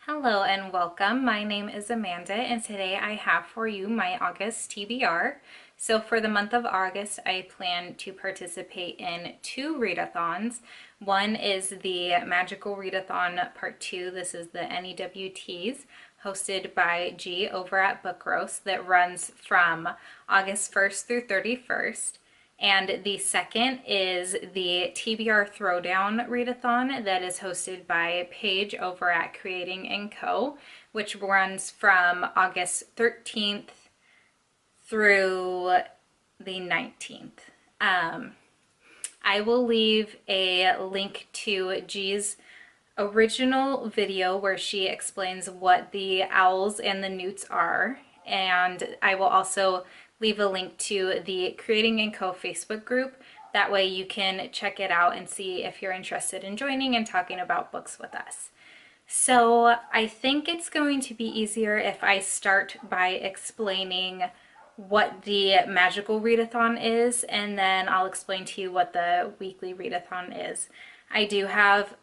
Hello and welcome. My name is Amanda and today I have for you my August TBR. So for the month of August, I plan to participate in two readathons. One is the Magical Readathon Part 2. This is the NEWTs hosted by G over at Book Roast that runs from August 1st through 31st. And the second is the TBR Throwdown Readathon that is hosted by Paige over at Creating & Co., which runs from August 13th through the 19th. I will leave a link to G's original video where she explains what the owls and the newts are, and I will also leave a link to the Creating & Co. Facebook group. That way you can check it out and see if you're interested in joining and talking about books with us. So I think it's going to be easier if I start by explaining what the Magical Readathon is, and then I'll explain to you what the weekly readathon is. I do have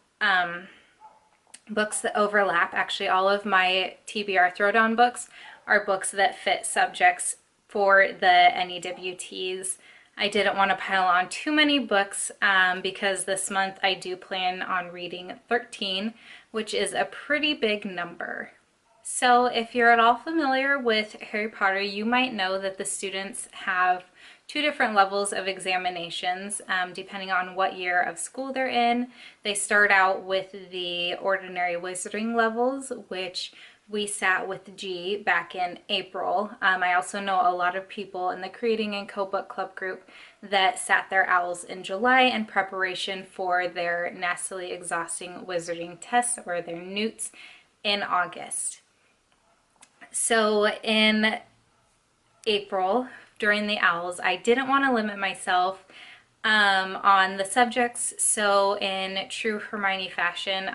books that overlap. Actually, all of my TBR Throwdown books are books that fit subjects for the NEWTs. I didn't want to pile on too many books because this month I do plan on reading 13, which is a pretty big number. So if you're at all familiar with Harry Potter, you might know that the students have two different levels of examinations depending on what year of school they're in. They start out with the ordinary wizarding levels, which we sat with G back in April. I also know a lot of people in the Creating & Co book club group that sat their owls in July in preparation for their nastily exhausting wizarding tests, or their newts, in August. So in April, during the owls, I didn't want to limit myself on the subjects, so in true Hermione fashion,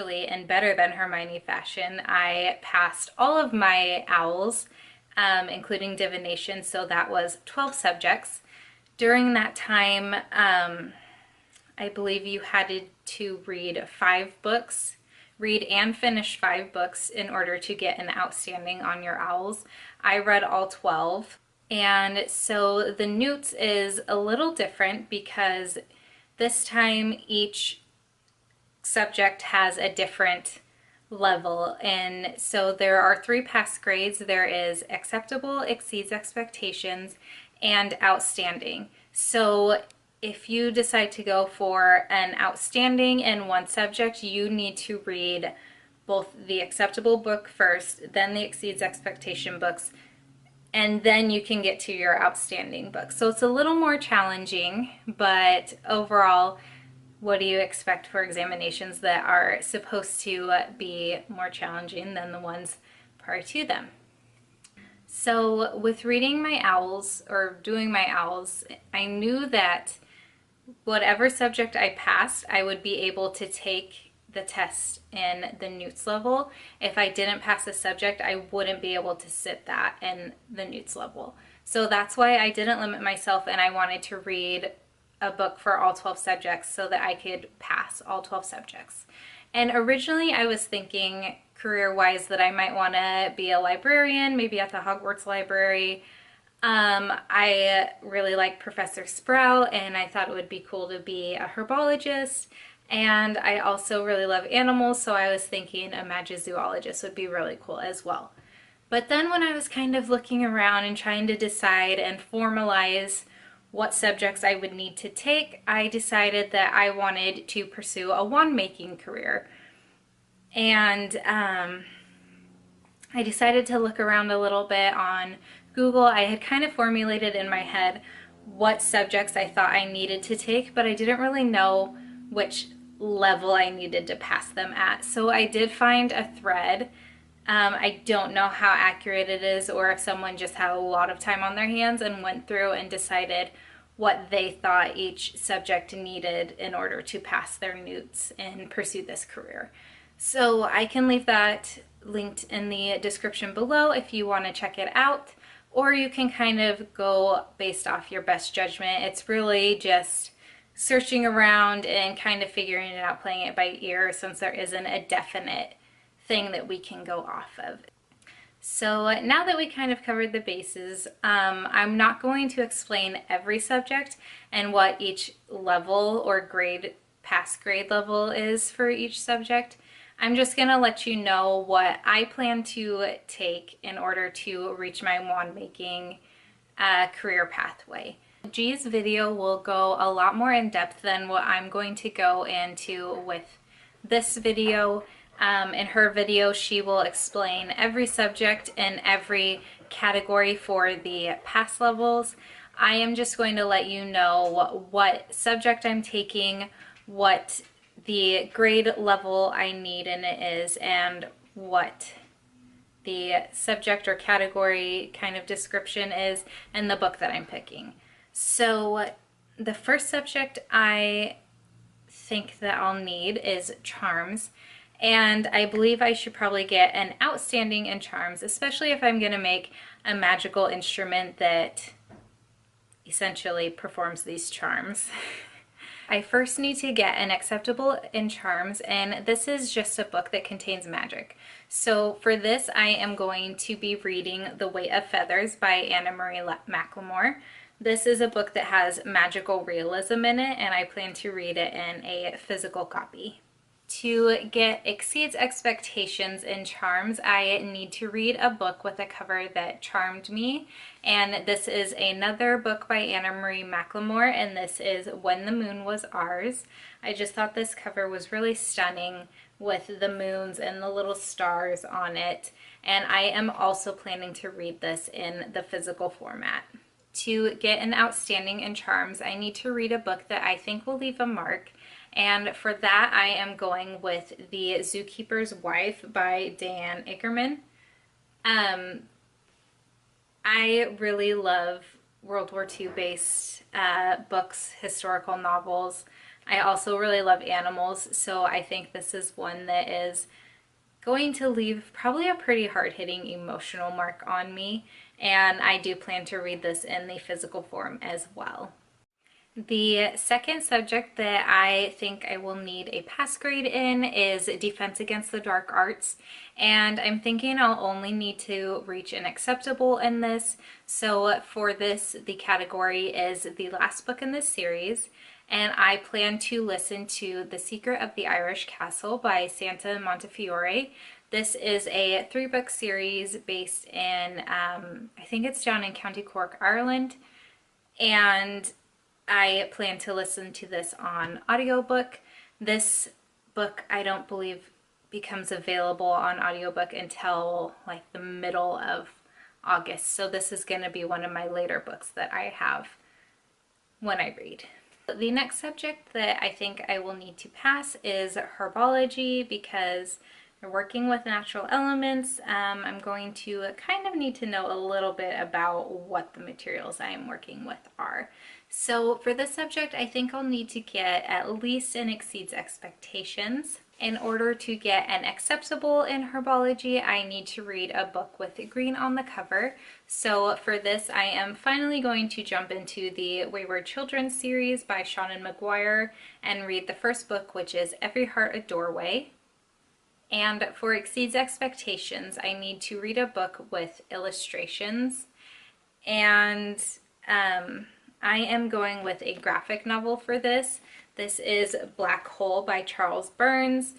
in better than Hermione fashion, I passed all of my owls, including divination, so that was 12 subjects. During that time, I believe you had to read 5 books, read and finish 5 books in order to get an outstanding on your owls. I read all 12, and so the newts is a little different because this time each subject has a different level, and so there are 3 pass grades. There is acceptable, exceeds expectations, and outstanding. So if you decide to go for an outstanding in one subject, you need to read both the acceptable book first, then the exceeds expectation books, and then you can get to your outstanding book. So it's a little more challenging, but overall, what do you expect for examinations that are supposed to be more challenging than the ones prior to them? So with reading my owls, or doing my owls, I knew that whatever subject I passed, I would be able to take the test in the newts level. If I didn't pass a subject, I wouldn't be able to sit that in the newts level. So that's why I didn't limit myself, and I wanted to read a book for all 12 subjects so that I could pass all 12 subjects. And originally I was thinking career-wise that I might want to be a librarian, maybe at the Hogwarts Library. I really like Professor Sprout, and I thought it would be cool to be a herbologist. And I also really love animals, so I was thinking a magizoologist would be really cool as well. But then when I was kind of looking around and trying to decide and formalize what subjects I would need to take, I decided that I wanted to pursue a wand making career. And I decided to look around a little bit on Google. I had kind of formulated in my head what subjects I thought I needed to take, but I didn't really know which level I needed to pass them at. So I did find a thread. I don't know how accurate it is, or if someone just had a lot of time on their hands and went through and decided what they thought each subject needed in order to pass their newts and pursue this career. So I can leave that linked in the description below if you want to check it out, or you can kind of go based off your best judgment. It's really just searching around and kind of figuring it out, playing it by ear, since there isn't a definite thing that we can go off of. So now that we kind of covered the bases, I'm not going to explain every subject and what each level or grade, past grade level is for each subject. I'm just going to let you know what I plan to take in order to reach my wand making career pathway. G's video will go a lot more in depth than what I'm going to go into with this video. In her video, she will explain every subject and every category for the pass levels. I am just going to let you know what subject I'm taking, what the grade level I need in it is, and what the subject or category kind of description is, and the book that I'm picking. So the first subject I think that I'll need is charms. And I believe I should probably get an outstanding in charms, especially if I'm going to make a magical instrument that essentially performs these charms. I first need to get an acceptable in charms, and this is just a book that contains magic. So for this, I am going to be reading The Weight of Feathers by Anna Marie McLemore. This is a book that has magical realism in it, and I plan to read it in a physical copy. To get exceeds expectations in charms, I need to read a book with a cover that charmed me, and this is another book by Anna Marie McLemore, and this is When the Moon Was Ours. I just thought this cover was really stunning with the moons and the little stars on it, and I am also planning to read this in the physical format. To get an outstanding in charms, I need to read a book that I think will leave a mark. And for that, I am going with The Zookeeper's Wife by Diane Ackerman. I really love World War II based books, historical novels. I also really love animals, so I think this is one that is going to leave probably a pretty hard-hitting emotional mark on me, and I do plan to read this in the physical form as well. The second subject that I think I will need a pass grade in is Defense Against the Dark Arts, and I'm thinking I'll only need to reach an acceptable in this. So for this, the category is the last book in this series, and I plan to listen to The Secret of the Irish Castle by Santa Montefiore. This is a 3-book series based in, I think it's down in County Cork, Ireland, and I plan to listen to this on audiobook. This book, I don't believe, becomes available on audiobook until like the middle of August. So this is going to be one of my later books that I have when I read. The next subject that I think I will need to pass is herbology, because we're working with natural elements. I'm going to kind of need to know a little bit about what the materials I am working with are. So for this subject, I think I'll need to get at least an exceeds expectations. In order to get an acceptable in herbology, I need to read a book with green on the cover. So for this, I am finally going to jump into the Wayward Children series by Seanan McGuire and read the first book, which is Every Heart a Doorway. And for exceeds expectations, I need to read a book with illustrations, and I am going with a graphic novel for this. This is Black Hole by Charles Burns,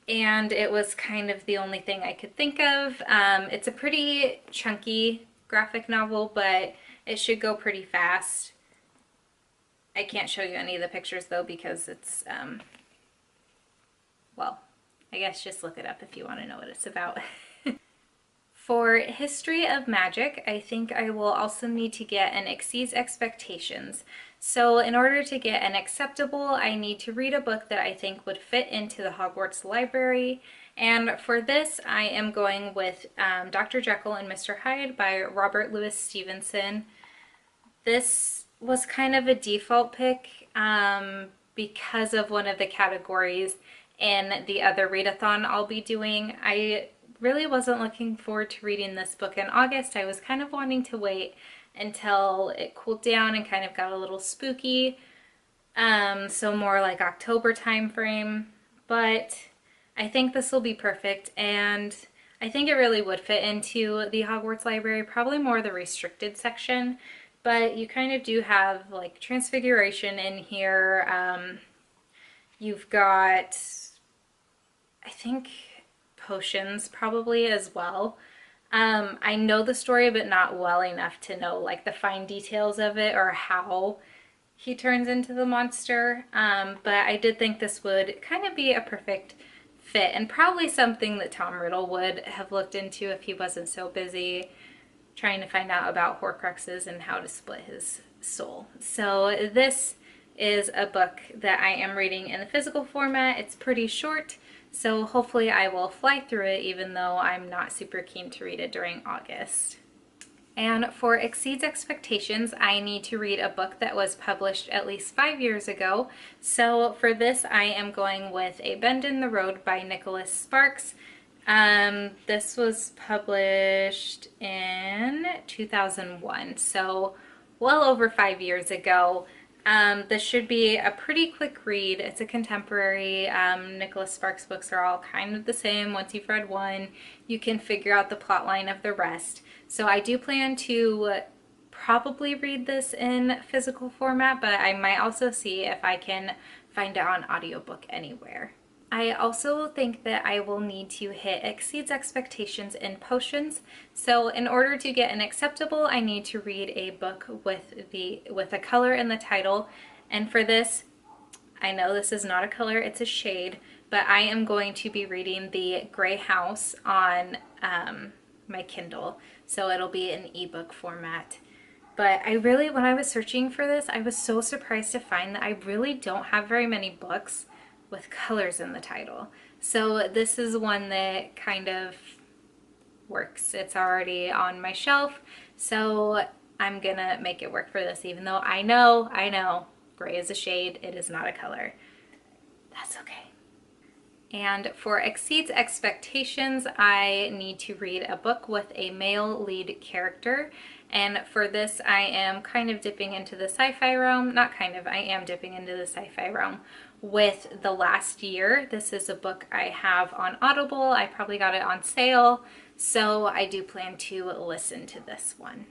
and it was kind of the only thing I could think of. It's a pretty chunky graphic novel, but it should go pretty fast. I can't show you any of the pictures though, because it's well, I guess just look it up if you want to know what it's about. For History of Magic, I think I will also need to get an exceeds expectations. So in order to get an acceptable, I need to read a book that I think would fit into the Hogwarts library. And for this, I am going with Dr. Jekyll and Mr. Hyde by Robert Louis Stevenson. This was kind of a default pick because of one of the categories in the other readathon I'll be doing. I really wasn't looking forward to reading this book in August. I was kind of wanting to wait until it cooled down and kind of got a little spooky. So more like October time frame. But I think this will be perfect, and I think it really would fit into the Hogwarts library, probably more the restricted section. But you kind of do have like Transfiguration in here. You've got, I think, potions probably as well. I know the story, but not well enough to know like the fine details of it or how he turns into the monster. But I did think this would kind of be a perfect fit, and probably something that Tom Riddle would have looked into if he wasn't so busy trying to find out about Horcruxes and how to split his soul. So this is a book that I am reading in the physical format. It's pretty short, so hopefully I will fly through it, even though I'm not super keen to read it during August. And for Exceeds Expectations, I need to read a book that was published at least 5 years ago. So for this, I am going with A Bend in the Road by Nicholas Sparks. This was published in 2001, so well over 5 years ago. This should be a pretty quick read. It's a contemporary. Nicholas Sparks books are all kind of the same. Once you've read one, you can figure out the plot line of the rest. So I do plan to probably read this in physical format, but I might also see if I can find it on audiobook anywhere. I also think that I will need to hit Exceeds Expectations in potions. So in order to get an acceptable, I need to read a book with a color in the title. And for this, I know this is not a color, it's a shade, but I am going to be reading The Gray House on my Kindle. So it'll be an ebook format. But I really, when I was searching for this, I was so surprised to find that I really don't have very many books with colors in the title. So this is one that kind of works. It's already on my shelf, so I'm gonna make it work for this, even though I know, gray is a shade, it is not a color. That's okay. And for Exceeds Expectations, I need to read a book with a male lead character. And for this, I am kind of dipping into the sci-fi realm. Not kind of, I am dipping into the sci-fi realm with The Last Year. This is a book I have on Audible. I probably got it on sale, so I do plan to listen to this one.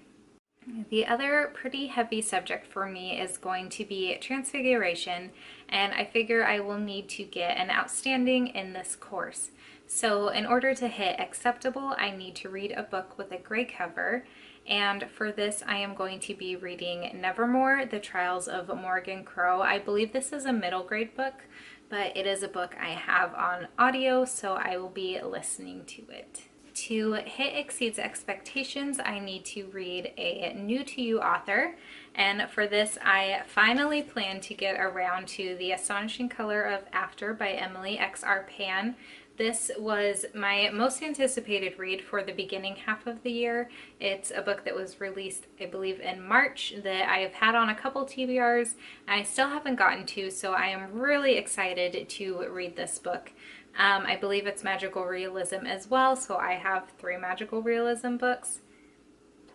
The other pretty heavy subject for me is going to be Transfiguration, and I figure I will need to get an outstanding in this course. So in order to hit acceptable, I need to read a book with a gray cover, and for this I am going to be reading Nevermore, The Trials of Morgan Crow. I believe this is a middle grade book, but it is a book I have on audio, so I will be listening to it. To hit Exceeds Expectations, I need to read a new to you author, and for this I finally plan to get around to The Astonishing Color of After by Emily X.R. Pan. This was my most anticipated read for the beginning half of the year. It's a book that was released, I believe, in March that I have had on a couple TBRs and I still haven't gotten to, so I am really excited to read this book. I believe it's magical realism as well, so I have 3 magical realism books.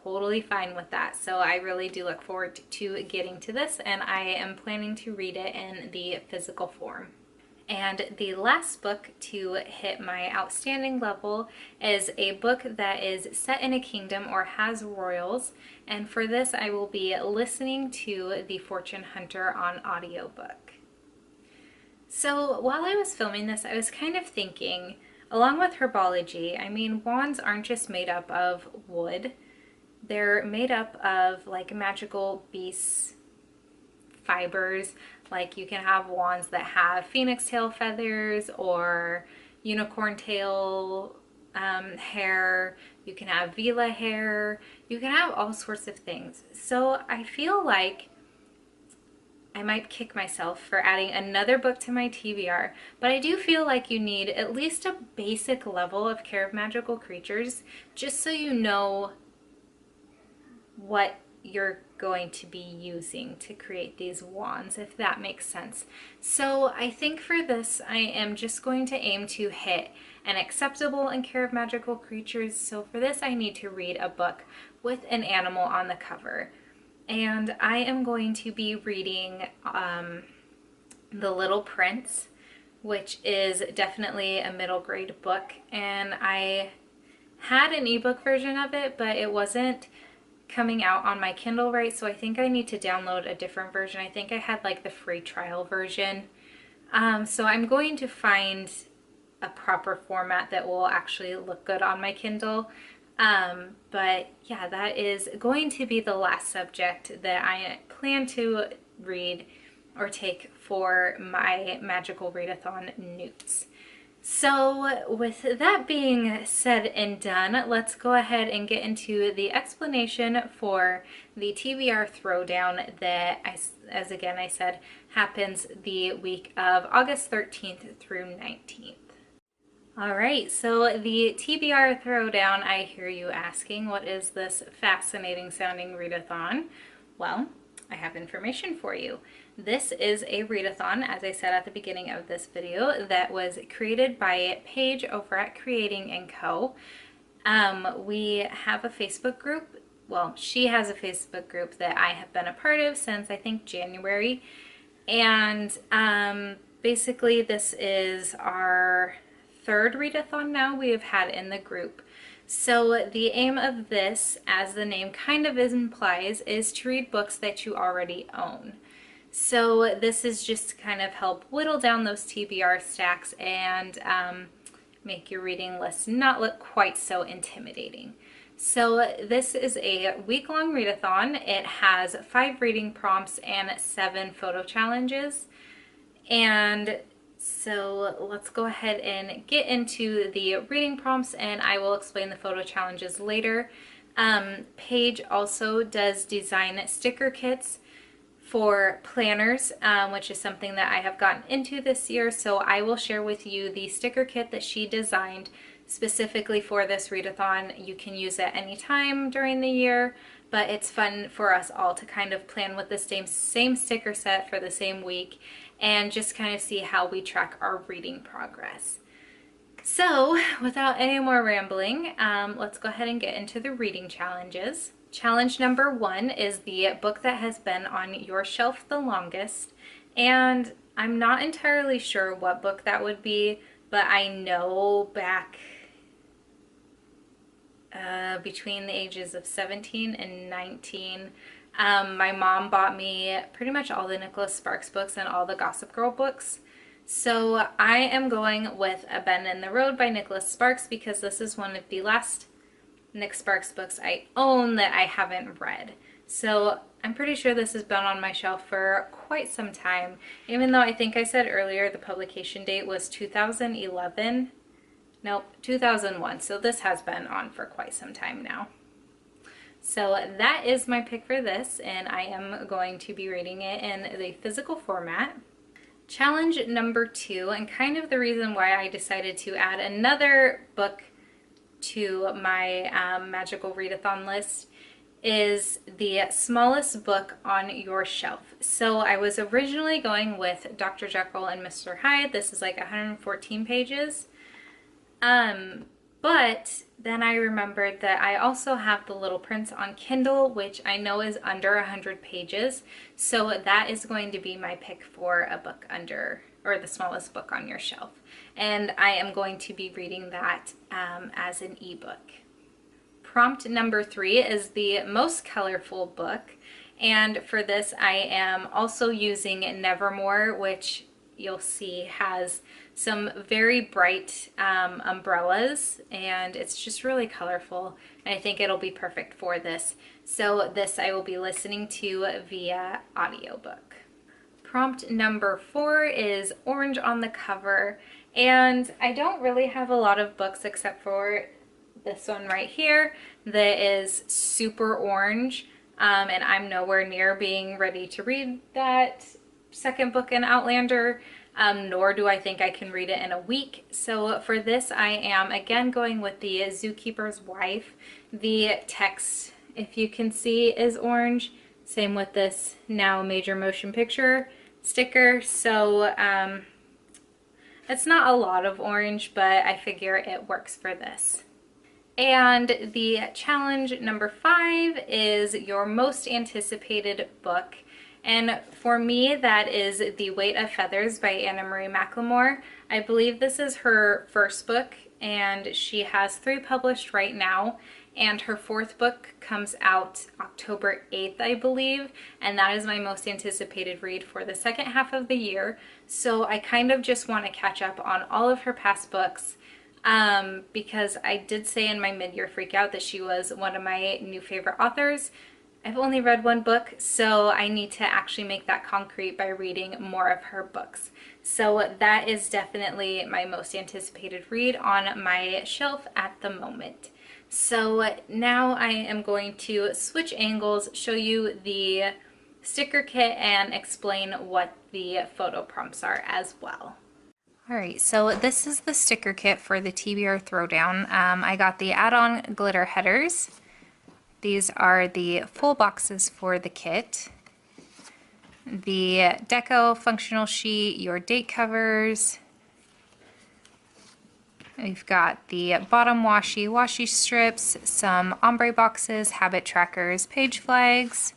Totally fine with that. So I really do look forward to getting to this, and I am planning to read it in the physical form. And the last book to hit my outstanding level is a book that is set in a kingdom or has royals, and for this I will be listening to The Fortune Hunter on audiobook. So while I was filming this, I was kind of thinking, along with herbology, I mean, wands aren't just made up of wood, they're made up of like magical beasts, fibers. Like you can have wands that have phoenix tail feathers or unicorn tail hair. You can have Vela hair. You can have all sorts of things. So I feel like I might kick myself for adding another book to my TBR, but I do feel like you need at least a basic level of Care of Magical Creatures just so you know what you're going to be using to create these wands, if that makes sense. So I think for this, I am just going to aim to hit an acceptable in Care of Magical Creatures. So for this, I need to read a book with an animal on the cover. And I am going to be reading The Little Prince, which is definitely a middle grade book. And I had an ebook version of it, but it wasn't coming out on my Kindle right, so I think I need to download a different version. I think I had like the free trial version. So I'm going to find a proper format that will actually look good on my Kindle. But yeah, that is going to be the last subject that I plan to read or take for my Magical Readathon Newts. So with that being said and done, let's go ahead and get into the explanation for the TBR throwdown that, as again I said, happens the week of August 13th through 19th. All right, so the TBR throwdown, I hear you asking, what is this fascinating sounding readathon? Well, I have information for you. This is a readathon, as I said at the beginning of this video, that was created by Paige over at Creating & Co. We have a Facebook group. Well, she has a Facebook group that I have been a part of since I think January. And basically this is our third readathon now we have had in the group. So the aim of this, as the name kind of implies, is to read books that you already own. So this is just to kind of help whittle down those TBR stacks and make your reading list not look quite so intimidating. So this is a week-long readathon. It has 5 reading prompts and 7 photo challenges. And so let's go ahead and get into the reading prompts, and I will explain the photo challenges later. Paige also does design sticker kits for planners, which is something that I have gotten into this year. So I will share with you the sticker kit that she designed specifically for this readathon. You can use it anytime during the year, but it's fun for us all to kind of plan with the same sticker set for the same week and just kind of see how we track our reading progress. So without any more rambling, let's go ahead and get into the reading challenges. Challenge number 1 is the book that has been on your shelf the longest, and I'm not entirely sure what book that would be, but I know back between the ages of 17 and 19, my mom bought me pretty much all the Nicholas Sparks books and all the Gossip Girl books. So I am going with A Bend in the Road by Nicholas Sparks because this is one of the last Nick Sparks books I own that I haven't read. So I'm pretty sure this has been on my shelf for quite some time, even though I think I said earlier the publication date was 2011. Nope, 2001. So this has been on for quite some time now. So that is my pick for this, and I am going to be reading it in the physical format. Challenge number 2, and kind of the reason why I decided to add another book to my Magical Readathon list, is the smallest book on your shelf. So I was originally going with Dr. Jekyll and Mr. Hyde. This is like 114 pages. But then I remembered that I also have The Little Prince on Kindle, which I know is under 100 pages. So that is going to be my pick for a book under, or the smallest book on your shelf. And I am going to be reading that as an ebook. Prompt number 3 is the most colorful book. And for this, I am also using Nevermore, which you'll see has some very bright umbrellas, and it's just really colorful, and I think it'll be perfect for this. So this I will be listening to via audiobook. Prompt number 4 is Orange on the Cover, and I don't really have a lot of books except for this one right here that is super orange, and I'm nowhere near being ready to read that second book in Outlander, nor do I think I can read it in a week. So for this, I am again going with the Zookeeper's Wife. The text, if you can see, is orange, Same with this now major motion picture sticker. So it's not a lot of orange, but I figure it works for this. And the challenge number 5 is your most anticipated book. And for me, that is The Weight of Feathers by Anna Marie McLemore. I believe this is her first book, and she has 3 published right now. And her 4th book comes out October 8th, I believe. And that is my most anticipated read for the second half of the year. So I kind of just want to catch up on all of her past books. Because I did say in my mid-year freakout that she was one of my new favorite authors. I've only read 1 book, so I need to actually make that concrete by reading more of her books. So that is definitely my most anticipated read on my shelf at the moment. So now I am going to switch angles, show you the sticker kit, and explain what the photo prompts are as well. Alright, so this is the sticker kit for the TBR Throwdown. I got the add-on glitter headers. These are the full boxes for the kit. The deco functional sheet, your date covers. We've got the bottom washi strips, some ombre boxes, habit trackers, page flags,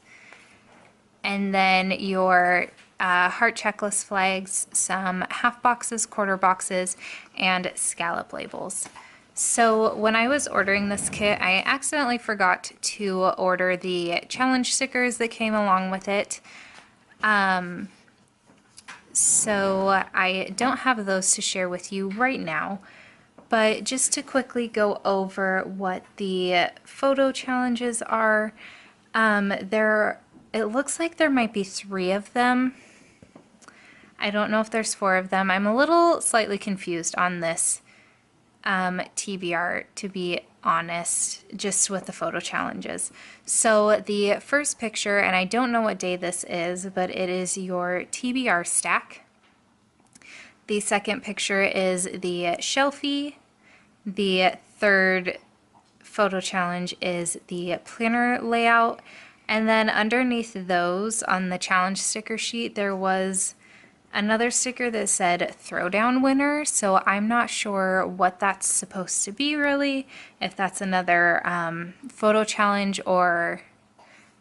and then your heart checklist flags, some half boxes, quarter boxes, and scallop labels. So when I was ordering this kit, I accidentally forgot to order the challenge stickers that came along with it. So I don't have those to share with you right now. But just to quickly go over what the photo challenges are, it looks like there might be 3 of them. I don't know if there's 4 of them. I'm a little slightly confused on this TBR, to be honest, just with the photo challenges. So the first picture, and I don't know what day this is, but it is your TBR stack. The second picture is the shelfie. The third photo challenge is the planner layout. And then underneath those on the challenge sticker sheet, there was another sticker that said Throwdown winner. So I'm not sure what that's supposed to be really, if that's another photo challenge or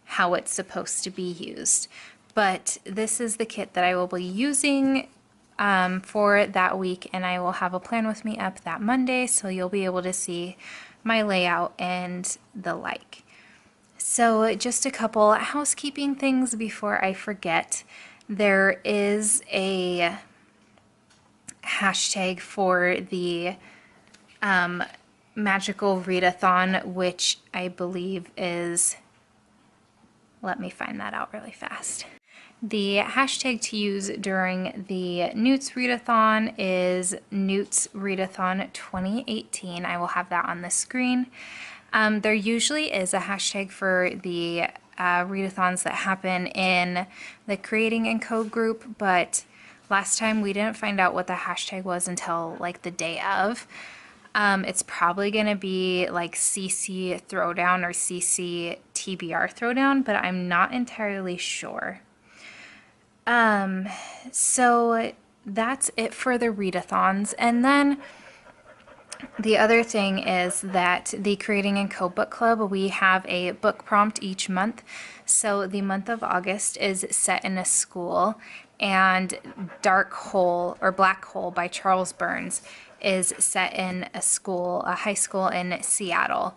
how it's supposed to be used. But this is the kit that I will be using for that week, and I will have a plan with me up that Monday, so you'll be able to see my layout and the like. So just a couple housekeeping things before I forget. There is a hashtag for the magical readathon, which I believe is, let me find that out really fast. The hashtag to use during the Newt's Readathon is Newt's Readathon 2018. I will have that on the screen. There usually is a hashtag for the readathons that happen in the Creating and Code group, but last time we didn't find out what the hashtag was until like the day of. It's probably going to be like CC Throwdown or CC TBR Throwdown, but I'm not entirely sure. So that's it for the readathons. And then the other thing is that the Creating and Code Book Club, we have a book prompt each month. So the month of August is set in a school, and Dark Hole or Black Hole by Charles Burns is set in a school, a high school in Seattle.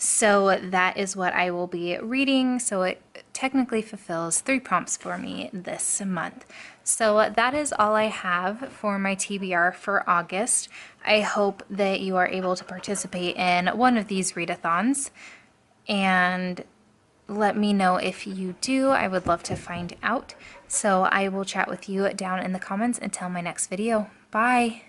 So that is what I will be reading. So it technically fulfills 3 prompts for me this month. So that is all I have for my TBR for August. I hope that you are able to participate in one of these readathons, and let me know if you do. I would love to find out. So I will chat with you down in the comments until my next video. Bye!